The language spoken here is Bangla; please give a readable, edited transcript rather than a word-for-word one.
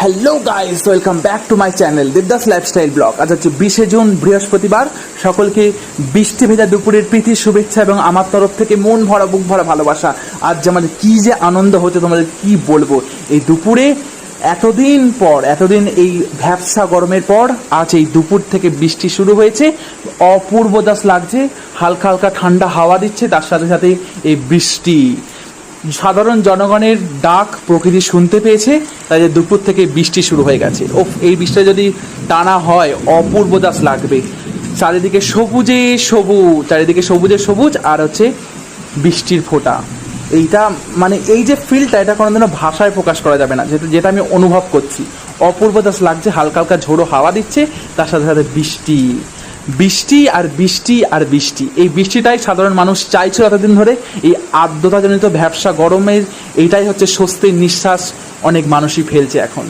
Hello guys, welcome back to my channel Devdas lifestyle blog. আজ হচ্ছে 20শে জুন, বৃহস্পতিবার। সকলকে বৃষ্টি ভেজা দুপুরের প্রীতি শুভেচ্ছা এবং আমার তরফ থেকে মন ভরা বুক ভরা ভালোবাসা। আজ যে আমাদের কী যে আনন্দ হচ্ছে তোমাদের কি বলবো। এই দুপুরে এতদিন এই ভ্যাপসা গরমের পর আজ এই দুপুর থেকে বৃষ্টি শুরু হয়েছে। অপূর্ব দাস লাগছে, হালকা হালকা ঠান্ডা হাওয়া দিচ্ছে, তার সাথে সাথে এই বৃষ্টি। সাধারণ জনগণের ডাক প্রকৃতি শুনতে পেয়েছে, তাই যে দুপুর থেকে বৃষ্টি শুরু হয়ে গেছে। এই বৃষ্টিটা যদি টানা হয় অপূর্ব দাস লাগবে। চারিদিকে সবুজে সবুজ আর হচ্ছে বৃষ্টির ফোঁটা। এইটা মানে এই যে ফিলটা, এটা কোনোদিনও ভাষায় প্রকাশ করা যাবে না, যেটা আমি অনুভব করছি। অপূর্ব দাস লাগছে, হালকা হালকা ঝোড়ো হাওয়া দিচ্ছে, তার সাথে সাথে বৃষ্টি আর বৃষ্টি। এই বৃষ্টিটাই সাধারণ মানুষ চাইছিল এতদিন ধরে। এই আর্দ্রতাজনিত ভ্যাপসা গরমের এইটাই হচ্ছে স্বস্তির নিঃশ্বাস অনেক মানুষই ফেলছে এখন।